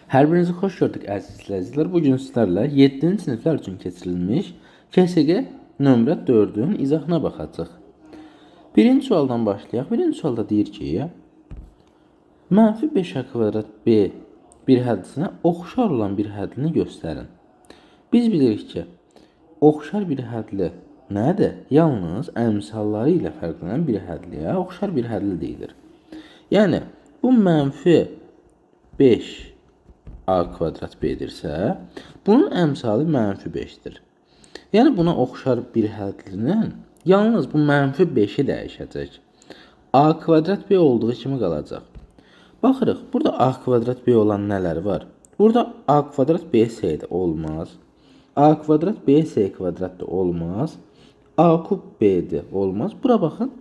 Hər birinizi xoş gördük əziz izləyicilər. Bu gün sizlərlə 7-ci siniflər üçün keçirilmiş KSG nömrə 4-ün izahına baxacağıq. Birinci sualdan başlayaq. Birinci sualda deyir ki, -5a kvadrat b bir həddisinə oxşar olan bir həddini göstərin. Biz bilirik ki, oxşar bir hədli nədir? Yalnız əmsalları ilə fərqlənən bir hədliyə oxşar bir hədli deyilir. Yəni, bu -5 a kvadrat b-dirsə, bunun əmsalı -5-dir. Yəni, buna oxşar bir hədlinin yalnız bu -5-i dəyişəcək. A kvadrat b olduğu kimi qalacaq. Baxırıq, burada a kvadrat b olan nələr var? Burada a kvadrat b s də olmaz. A kvadrat b s kvadrat da olmaz. A kub b də olmaz. Bura baxın,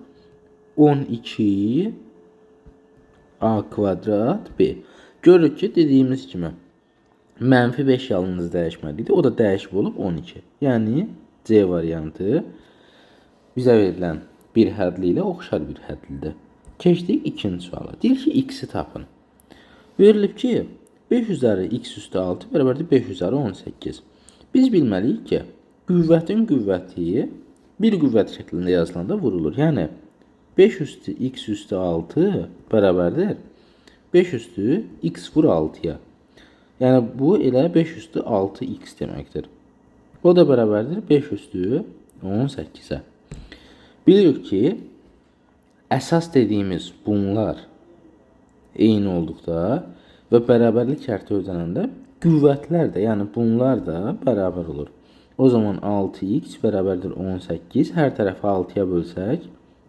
12 a kvadrat b. Görürük ki, dediyimiz kimi -5 yalnız dəyişməlidir. O da dəyişib olub 12. Yəni C variantı bizə verilən bir hədli ilə oxşar bir hədlidir. Keçdik ikinci suala. Deyir ki, x-i tapın. Verilib ki, 5 üzəri x üstü 6 bərabərdir 5 üzəri 18. Biz bilməliyik ki, qüvvətin qüvvəti bir qüvvət şəklində yazılanda vurulur. Yəni 5 üstü x üstü 6 bərabərdir 5 üstü x vur 6-ya. Yəni bu elə 5 üstü 6x deməkdir. O da bərabərdir 5 üstü 18-ə. Bilirik ki, əsas dediyimiz bunlar eyni olduqda və bərabərlik şərti ödənəndə qüvvətlər də, yəni bunlar da bərabər olur. O zaman 6x bərabərdir 18. Hər tərəfi 6-ya bölsək,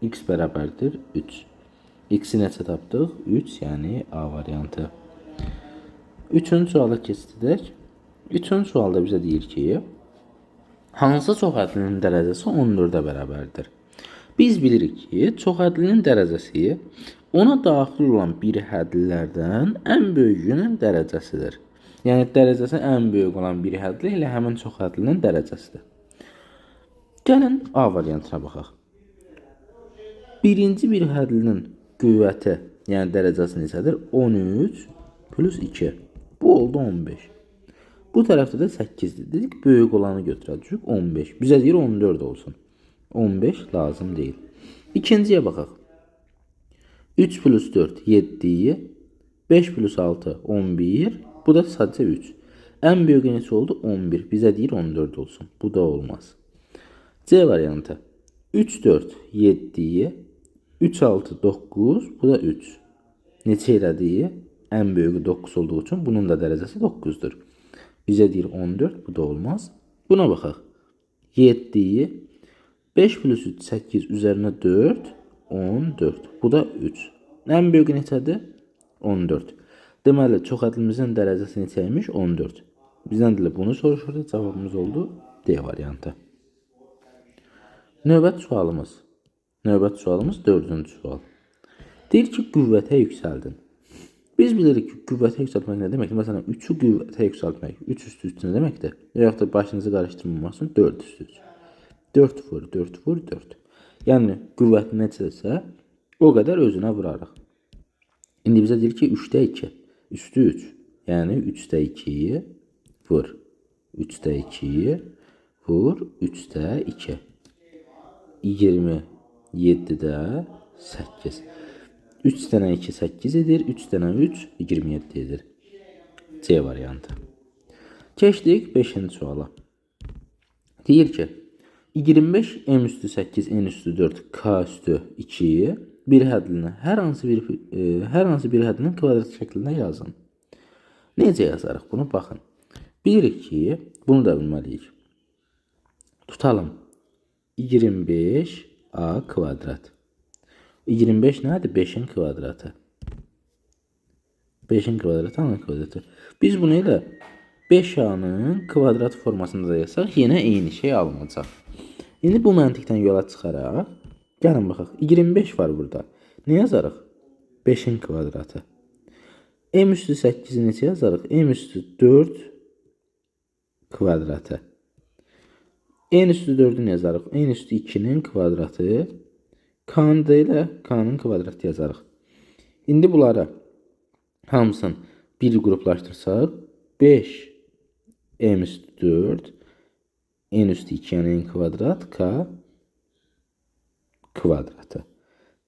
x bərabərdir 3. X-i neçə tapdıq? 3, yəni A variantı. Üçüncü suala keçdik. Üçüncü sualda bizə deyir ki, hansı çoxhədlinin dərəcəsi 14-ə bərabərdir? Biz bilirik ki, çoxhədlinin dərəcəsi ona daxil olan bir hədlilərdən ən böyüyünün dərəcəsidir. Yəni, dərəcəsi ən böyük olan bir hədli ilə həmin çoxhədlinin dərəcəsidir. Gəlin A variantına baxaq. Birinci bir hədlinin qüvvəti, yəni dərəcəsi neçədir? 13 plus 2. Bu oldu 15. Bu tərəfdə də 8-dir. Dedik, böyük olanı götürəcək 15. Bizə deyir 14 olsun. 15 lazım deyil. İkinciyə baxaq. 3 plus 4, 7. 5 plus 6, 11. Bu da sadəcə 3. Ən böyük neçə oldu? 11. Bizə deyir 14 olsun. Bu da olmaz. C variantı. 3, 4, 7. 3, 6, 9. Bu da 3. Neçə elədi? Ən böyüyü 9 olduğu üçün bunun da dərəcəsi 9-dur. Bizə deyir 14. Bu da olmaz. Buna baxaq. 7. 5 plus 3, 8 üzərinə 4. 14. Bu da 3. Ən böyüyü neçədir? 14. Deməli, çoxhədlimizin dərəcəsi neçəymiş? 14. Bizdən də bunu soruşurdu. Cavabımız oldu D variantı. Növbəti sualımız. Növbəti sualımız 4-cü sual. Deyir ki, qüvvətə yüksəldin. Biz bilirik ki, qüvvətə yüksəltmək nə deməkdir? Məsələn, 3-ü qüvvətə yüksəltmək 3 üstü 3 nə deməkdir? Yaxud da başınızı qarışdırmamaq üçün 4 üstü 3. 4 vur, 4 vur, 4. Yəni, qüvvət neçədirsə, o qədər özünə vurarıq. İndi bizə deyir ki, 3-də 2, üstü 3. Yəni, 3-də 2 vur. 3-də 2 vur, 3-də 2. 27-də 8. 3 dənə 2, 8 edir. 3 dənə 3, 27 edir. C variantı. Keçdik 5-ci suala. Deyir ki, 25 m üstü 8, n üstü 4, k üstü 2'yi bir hədlinə hər hansı bir hədlinin kvadrat şəklində yazın. Necə yazarıq bunu? Baxın. Bilirik ki, bunu da bilməliyik. Tutalım. 25a kvadrat. 25 nədir? 5'in kvadratı. 5'in kvadratı, a kvadratı. Biz bunu ilə 5a'nın kvadrat formasında da yazsaq, yenə eyni şey alınacaq. İndi bu məntiqdən yola çıxaraq, gəlin baxaq. 25 var burada. Ne yazarıq? 5'in kvadratı. M üstü 8'i neçə yazarıq? M üstü 4 kvadratı. N üstü 4'ü yazarıq? N üstü 2'nin kvadratı. K'nı da ilə K'nın kvadratı yazarıq. İndi bunları hamısını 1 qruplaşdırsaq 5 m üstü 4 n üstü 2 yəni n kvadrat k kvadratı.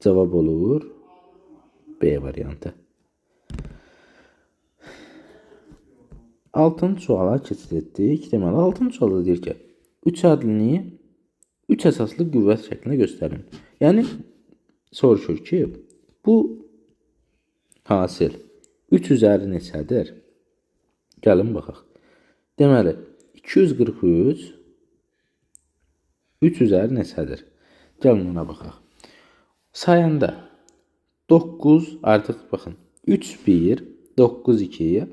Cavab olur B variantı. 6-cı suala keçid etdik. Deməli 6-cı sualda deyir ki, 3 ədlini 3 əsaslı qüvvət şəklində göstərin. Yəni soruşur ki, bu hasil 3 üzəri neçədir? Gəlin baxaq. Deməli 243 3 üzəri neçədir? Gəlin ona baxaq. Sayanda 9 artıq baxın. 3 1 9 2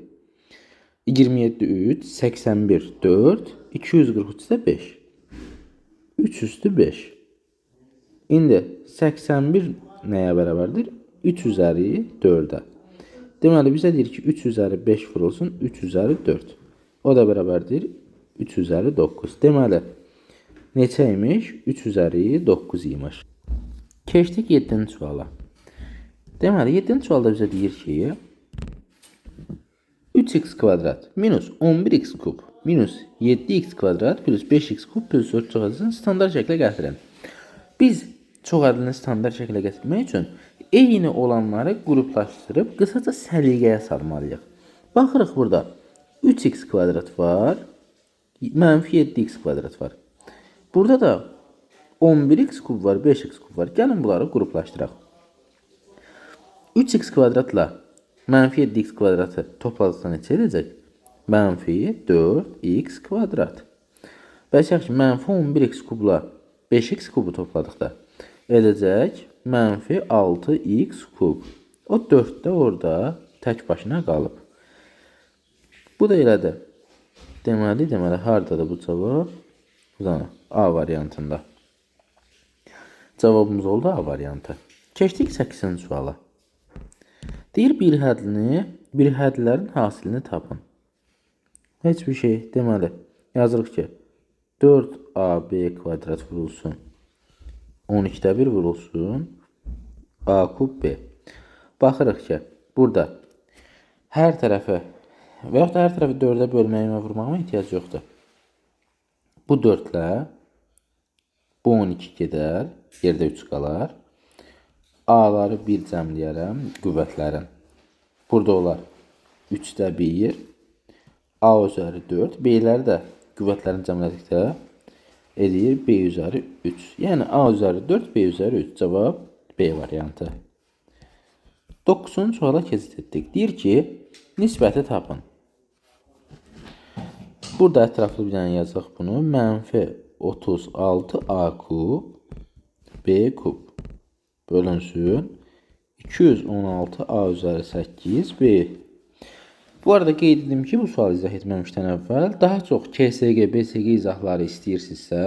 27 3 81 4 243 də 5. 3 üstü 5. İndi 81 nəyə bərabərdir? 3 üzəri 4-ə. Deməli bizə deyir ki, 3 üzəri 5 vurulsun 3 üzəri 4. O da bərabərdir 3 üzəri 9. Deməli neçə imiş? 3 üzəri 9 imiş. Keçdik 7-ci suala. Deməli 7-ci sualda bizə deyir ki, 3x kvadrat minus 11x kub minus 7x kvadrat plus 5x kub plus 4 çox ədədini standart şəklə gətirin. Biz çox ədədini standart şəklə gətirmək üçün eyni olanları qruplaşdırıb qısaca səliqəyə salmalıyıq. Baxırıq burada 3x kvadrat var, mənfi 7x kvadrat var. Burada da 11x kub var, 5x kub var. Gəlin bunları qruplaşdıraq. 3x kvadratla mənfi 7x kvadratı topladıqda neçə edəcək? Mənfi 4x kvadrat. Bəsək ki, mənfi 11x kubla 5x kubu topladıqda edəcək mənfi 6x kub. O 4 də orada tək başına qalıb. Bu da elədir. Deməli, haradadır bu cavab? Buradan A variantında. Cavabımız oldu A variantı. Keçdik 8-ci suala. Deyir bir hədlərin hasilini tapın. Heç bir şey deməli. Yazırıq ki 4AB kvadrat vurulsun 12'də 1 vurulsun A kub B. Baxırıq ki burada hər tərəfi və yaxud da hər tərəfi 4'ə bölməyimə vurmağıma ehtiyac yoxdur. Bu 4 ilə bu 12 gedər, yerdə 3 qalar. A'ları 1 cəmləyərəm qüvvətlərin. Burada olar 3'də 1, A üzəri 4, B'ləri də qüvvətlərini cəmlədikdə edir B üzəri 3. Yəni A üzəri 4, B üzəri 3. Cavab B variantı. 9-cu suala keçid etdik. Deyir ki, nisbəti tapın. Burada ətraflı bir dənə yazaq bunu. Mənfi 36 A kub B kub bölünsün 216 A üzəri 8 B. Bu arada qeyd edim ki, bu sualı izah etməmişdən əvvəl daha çox KSG, BSG izahları istəyirsinizsə,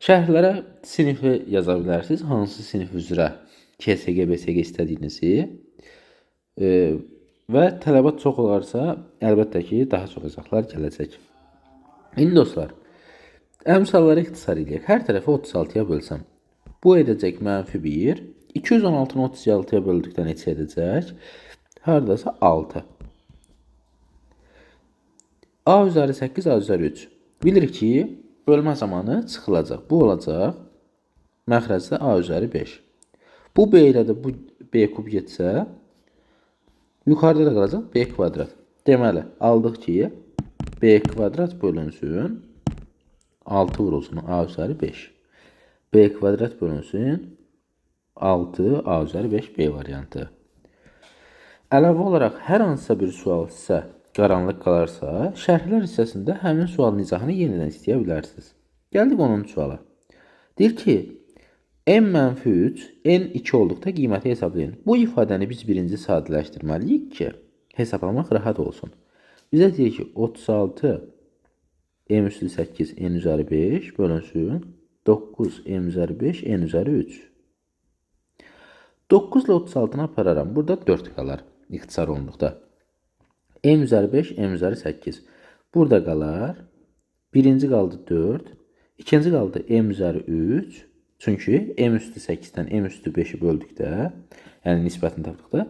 şərhlərə sinifi yaza bilərsiniz. Hansı sinif üzrə KSG, BSG istədiyinizi və tələbat çox olarsa, əlbəttə ki, daha çox izahlar gələcək. İndi dostlar, əmsalları ixtisar edək. Hər tərəfi 36'ya bölsəm, bu edəcək mənfi 1. 216'nı 36'ya böldükdə neçə edəcək? Haradasa 6. A üzəri 8, A üzəri 3. Bilirik ki, bölmə zamanı çıxılacaq. Bu olacaq məxrəcdə A üzəri 5. Bu B ilə də bu B kub getsə, yuxarıda da qalacaq B kvadrat. Deməli, aldıq ki, B kvadrat bölünsün 6 vurulsun A üzəri 5. B kvadrat bölünsün 6 A üzəri 5 B variantı. Əlavə olaraq hər hansısa bir sual sizə qaranlıq qalarsa, şərhlər hissəsində həmin sualın izahını yenidən istəyə bilərsiniz. Gəldik 10-cu suala. Deyir ki, n-3, n2 olduqda qiyməti hesablayın. Bu ifadəni biz birinci sadələşdirməliyik ki, hesablamaq rahat olsun. Bizə deyir ki, 36 m üstü 8 n üzəri 5 bölünsün 9 m üzəri 5 n üzəri 3. 9 ilə 36'nı apararam. Burada 4 qalar ixtisar olunduqda. M üzəri 5, M üzəri 8. Burada qalar. Birinci qaldı 4. İkinci qaldı M üzəri 3. Çünki M üstü 8'dən M üstü 5'i böldükdə, yəni nisbətini tapdıqda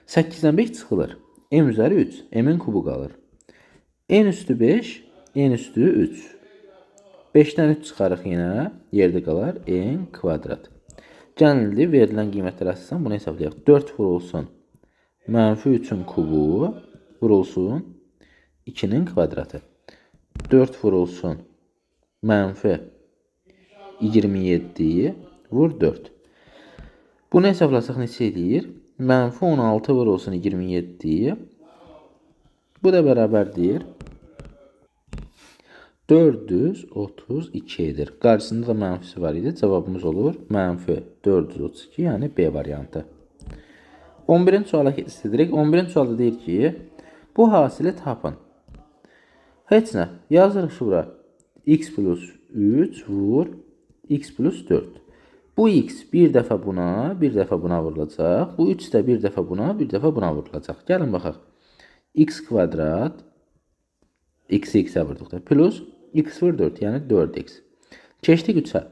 8'dən 5 çıxılır. M üzəri 3. M'in kubu qalır. N üstü 5, N üstü 3. 5-dən 3 çıxarıq yenə, yerdə qalar N kvadrat. Gəlin verilən qiymətlər əsasən bunu hesablayaq. 4 vurulsun mənfi 3-ün kubu vurulsun 2-nin kvadratı. 4 vurulsun mənfi 27 vur 4. Bunu hesablasaq neçə edir? Mənfi 16 vurulsun 27. Bu da bərabərdir 432 edir. Qarşısında da mənfisi var idi. Cavabımız olur mənfi 432, yəni B variantı. 11-ci suala istədirik. 11-ci sualda deyir ki, bu hasili tapın. Heç nə, yazırıq ki, bura x plus 3 vur x plus 4. Bu x bir dəfə buna, bir dəfə buna vurulacaq. Bu 3 də bir dəfə buna, bir dəfə buna vurulacaq. Gəlin baxaq. X kvadrat x-i x-ə vurduq da. Plus x vur 4, yəni 4x. Keçdik 3-ə.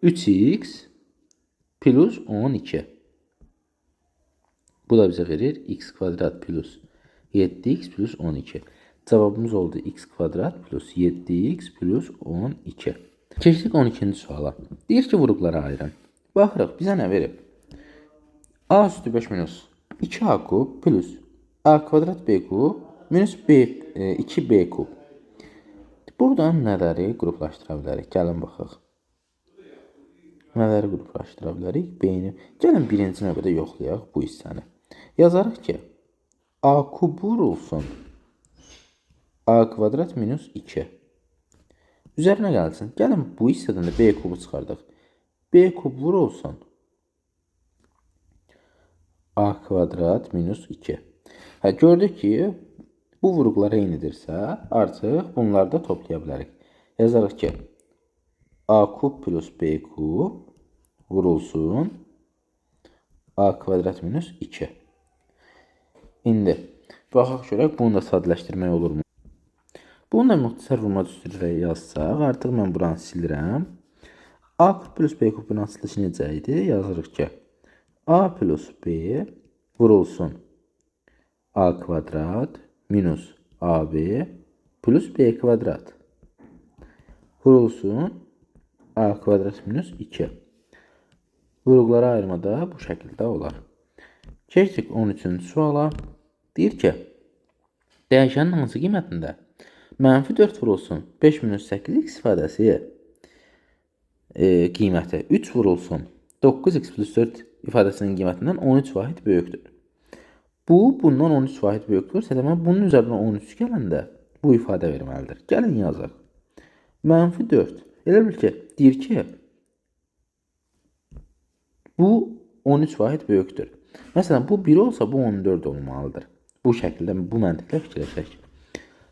3x plus 12. Bu da bizə verir x kvadrat plus 7x plus 12. Cavabımız oldu x kvadrat plus 7x plus 12. Keçdik 12-ci suala. Deyir ki, vuruqlara ayırın. Baxırıq, bizə nə verib? A üstü 5 minus 2a kub plus a kvadrat b kub minus b, 2b kub. Buradan nələri qruplaşdıra bilərik? Gəlin baxaq. Nələri qruplaşdıra bilərik? B-ni. Gəlin birinci növbədə yoxlayaq bu hissəni. Yazarıq ki, a kub vurulsun a kvadrat minus 2. Üzərinə gəlsin. Gəlin bu hissədən də b kubu çıxardıq. B kub vurulsun a kvadrat minus 2. Gördük ki, bu vuruqlar eynidirsə, artıq bunları da toplaya bilərik. Yazarıq ki, a kub plus b kub vurulsun a kvadrat minus 2. İndi baxaq görək, bunu da sadələşdirmək olurmu? Bunu da müxtəsər vurma düsturuyla yazsaq, artıq mən buranı silirəm. A kub plus b kubun açılışı necə idi? Yazırıq ki, a plus b vurulsun a kvadrat minus ab plus b kvadrat vurulsun a kvadrat minus 2. Vuruqlara ayırmada bu şəkildə olar. Keçdik 13-cü suala. Deyir ki, dəyişənin hansı qiymətində mənfi 4 vurulsun 5 minus 8x ifadəsi qiyməti 3 vurulsun 9x plus 4 ifadəsinin qiymətindən 13 vahid böyükdür. Bu, bundan 13 vahid böyükdürsə, demək bunun üzərinə 13 gələndə bu ifadə verməlidir. Gəlin yazaq. Mənfi 4. Elə bil ki, deyir ki, bu 13 vahid böyükdür. Məsələn, bu 1 olsa, bu 14 olmalıdır. Bu şəkildə, bu məntiqlə fikirləşək.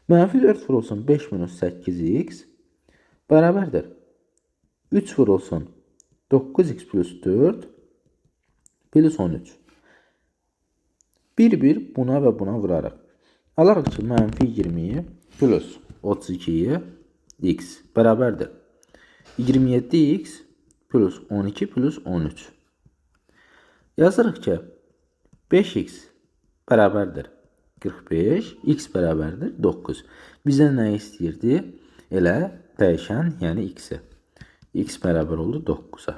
Mənfi 4 vurulsun 5 minus 8x bərabərdir 3 vurulsun 9x plus 4 plus 13. Bir buna və buna vurarıq. Alarıq ki, mənfi 20 plus 32 x bərabərdir 27x plus 12 plus 13. Yazırıq ki, 5x bərabərdir 45, x bərabərdir 9. Bizə nə istəyirdi? Elə dəyişən, yəni x-i. X bərabər oldu 9-a.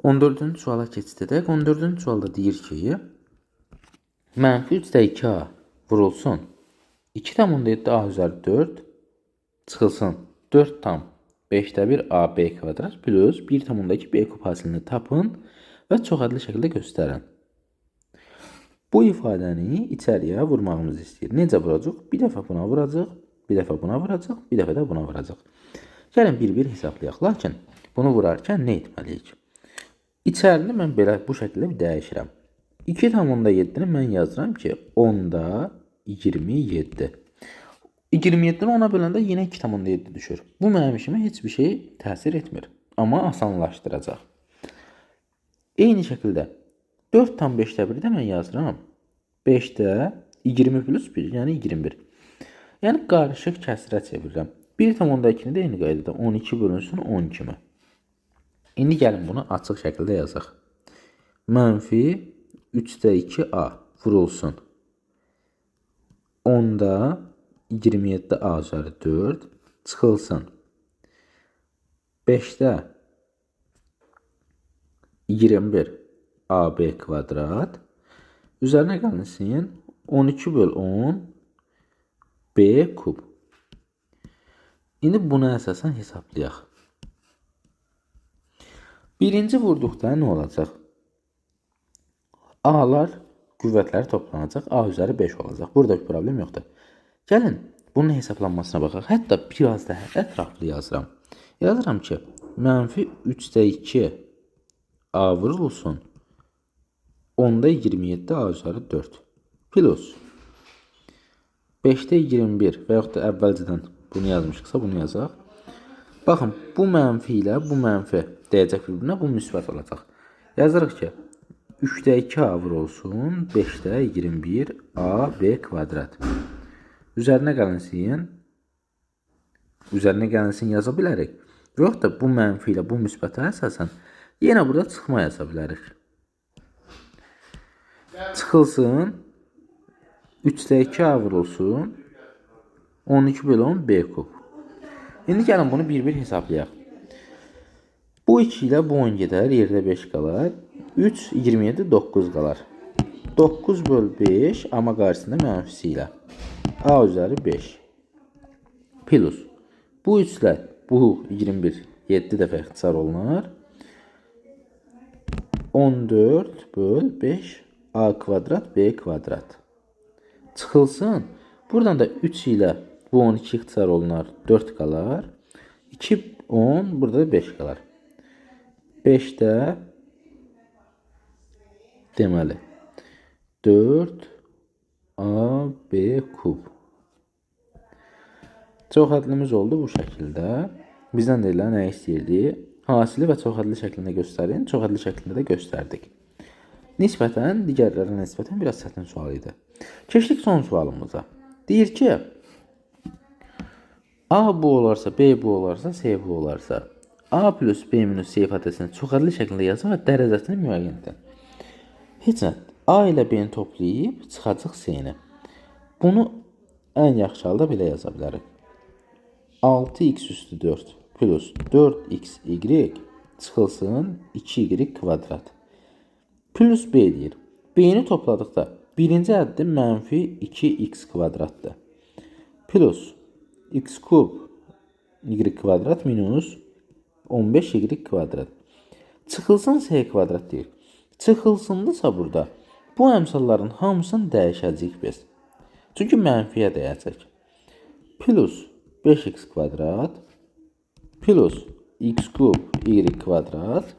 14-cü suala keçid edək. 14-cü sualda deyir ki, mənfi 3-də 2a vurulsun 2,7 a üzəri 4 çıxılsın 4 tam 5-də 1 ab kvadrat plus 1,2 b kub hasilini tapın və çox ədli şəkildə göstərin. Bu ifadəni içəriyə vurmağımızı istəyir. Necə vuracaq? Bir dəfə buna vuracaq, bir dəfə buna vuracaq, bir dəfə də buna vuracaq. Gəlin bir-bir hesablayaq. Lakin bunu vurarkən nə etməliyik? İçərini mən belə bu şəkildə dəyişirəm. 2,7-ni mən yazıram ki, 10-da 27. 27-ni 10-a böləndə yenə 2,7 düşür. Bu mənim işimə heç bir şey təsir etmir. Amma asanlaşdıracaq. Eyni şəkildə 4,5-də 1-i də mən yazıram. 5-də 20 plus 1, yəni 21. Yəni qarışıq kəsrə çevirirəm. 1,2-ni də eyni qaydada 12 bölünsün 10 kimi. İndi gəlin bunu açıq şəkildə yazaq. Mənfi 3'də 2a vurulsun. 10'da 27a üzeri 4 çıxılsın. 5'də 21 ab kvadrat üzərinə gəlinsin 12 böl 10 b kub. İndi buna əsasən hesablayaq. Birinci vurduqda nə olacaq? A'lar qüvvətləri toplanacaq. A üzəri 5 olacaq. Burada bir problem yoxdur. Gəlin bunun hesablanmasına baxaq. Hətta biraz da ətraflı yazıram. Yazıram ki, mənfi 3'də 2 A vurulsun. 10'da 27 A üzəri 4 plus 5'də 21 və yaxud da əvvəlcədən bunu yazmışıqsa bunu yazaq. Baxın, bu mənfi ilə bu mənfi dəyəcək bir-birinə, bu müsbət olacaq. Yazırıq ki, 3'də 2 A vurulsun, 5'də 21 A B kvadrat. Üzərinə gəlinsin yaza bilərik. Yox da bu mənfi ilə bu müsbətə əsasən yenə burada çıxma yaza bilərik. Çıxılsın, 3'də 2 A vurulsun, 12 bölü 10 B kub. İndi gəlin bunu bir-bir hesablayaq. Bu 2 ilə bu 10 gedər, yerdə 5 qalar. 3, 27, 9 qalar. 9 böl 5 amma qarşısında mənfisi ilə. A üzəri 5. Plus. Bu 3 ilə bu 21, 7 dəfə ixtisar olunar. 14 böl 5 A kvadrat B kvadrat. Çıxılsın. Buradan da 3 ilə bu 12 ixtisar olunar. 4 qalar. 2, 10. Burada da 5 qalar. 5'də deməli 4 A B kub. Çoxhədlimiz oldu bu şəkildə. Bizdən deyilən nə istəyirdi? Hasili və çoxhədli şəklində göstərin. Çoxhədli şəklində də göstərdik. Nisbətən, digərlərə nisbətən biraz çətin sual idi. Keçdik son sualımıza. Deyir ki, A bu olarsa, B bu olarsa, C bu olarsa, A plus B minus C ifadəsini çoxhədli şəklində yazın və dərəcəsini müəyyən edin. Heç nə, A ilə B-ni toplayıb çıxacaq C-ni. Bunu ən yaxşı halda belə yaza bilərik. 6x üstü 4 plus 4xy çıxılsın 2y kvadrat. Plus B deyir. B-ni topladıqda birinci əddi mənfi 2x kvadratdır. Plus x kub y kvadrat minus 15y kvadrat. Çıxılsın c kvadrat deyir. Çıxılsındısa burada bu əmsalların hamısını dəyişəcəyik biz. Çünki mənfiyə dəyəcək. Plus 5x kvadrat plus x kub y kvadrat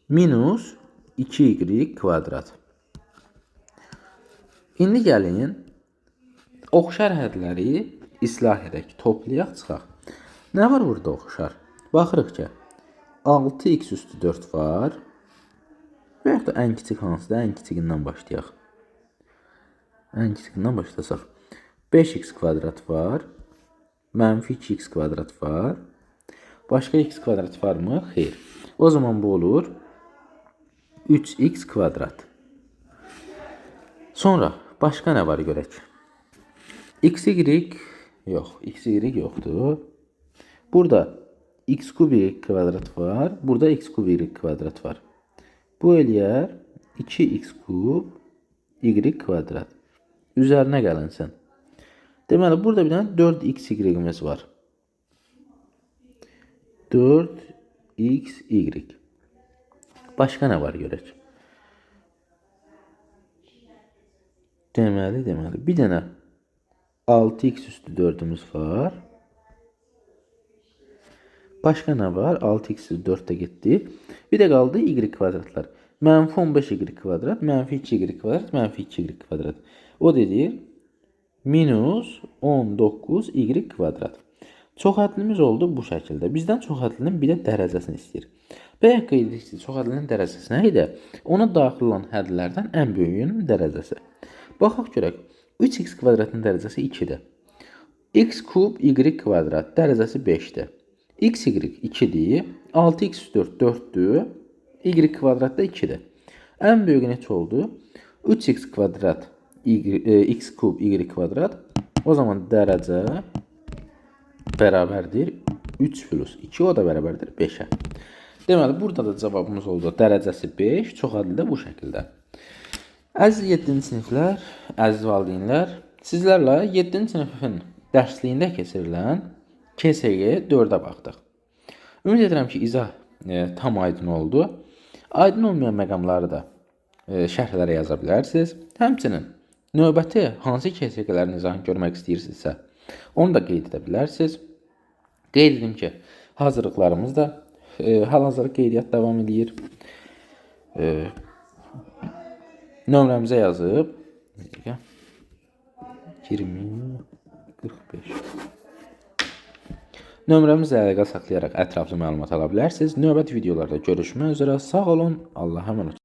minus 2y kvadrat. İndi gəlin oxşar hədləri islah edək, toplayaq, çıxaq. Nə var burada oxşar? Baxırıq ki, 6x üstü 4 var. Və yaxud da ən kiçik hansıdır? Ən kiçikindən başlayaq. Ən kiçikindən başlasaq. 5x kvadrat var. Mənfi 2x kvadrat var. Başqa x kvadrat var mı? Xeyr. O zaman bu olur 3x kvadrat. Sonra başqa nə var görək? xy yox. xy yoxdur. Burada x kub y kvadrat var. Burada x kub y kvadrat var. Bu eləyər 2x kub y kvadrat. Üzərinə gəlinsin. Deməli, burada bir dənə 4xy-imiz var. 4xy. Başqa nə var görək? Deməli, bir dənə 6x üstü 4'ümüz var. Başqa nə var? 6x üstü 4 də getdi. Bir də qaldı y kvadratlar. Mənfi 15y kvadrat, mənfi 2y kvadrat, mənfi 2y kvadrat. O dedir minus 19y kvadrat. Çoxhədlimiz oldu bu şəkildə. Bizdən çoxhədlinin bir də dərəcəsini istəyir. Bayaq qeyd etdik, çoxhədlinin dərəcəsi nə idi? Ona daxil olan hədlərdən ən böyüyünün dərəcəsi. Baxaq görək. 3x kvadratın dərəcəsi 2-dir. X kub y kvadrat dərəcəsi 5-dir. Xy 2-dir. 6x 4 4-dür. Y kvadrat da 2-dir. Ən böyüyü neçə oldu? 3x kvadrat x kub y kvadrat. O zaman dərəcə bərabərdir 3 plus 2, o da bərabərdir 5-ə. Deməli, burada da cavabımız oldu. Dərəcəsi 5, çox adlı da bu şəkildə. Əziz 7-ci siniflər, əziz valideynlər, sizlərlə 7-ci sinifin dərsliyində keçirilən KSY 4-ə baxdıq. Ümid edirəm ki, izah tam aydın oldu. Aydın olmayan məqamları da şərhlərə yaza bilərsiniz. Həmçinin növbəti hansı KSY-lərin izahını görmək istəyirsinizsə, onu da qeyd edə bilərsiniz. Qeyd edim ki, hazırlıqlarımız da hal-hazırda qeydiyyat davam edir. Nömrəmizə yazıb 20-45 nömrəmizlə əlaqə saxlayaraq ətraflı məlumat ala bilərsiniz. Növbəti videolarda görüşmək üzrə. Sağ olun. Allah'a əmanət olun.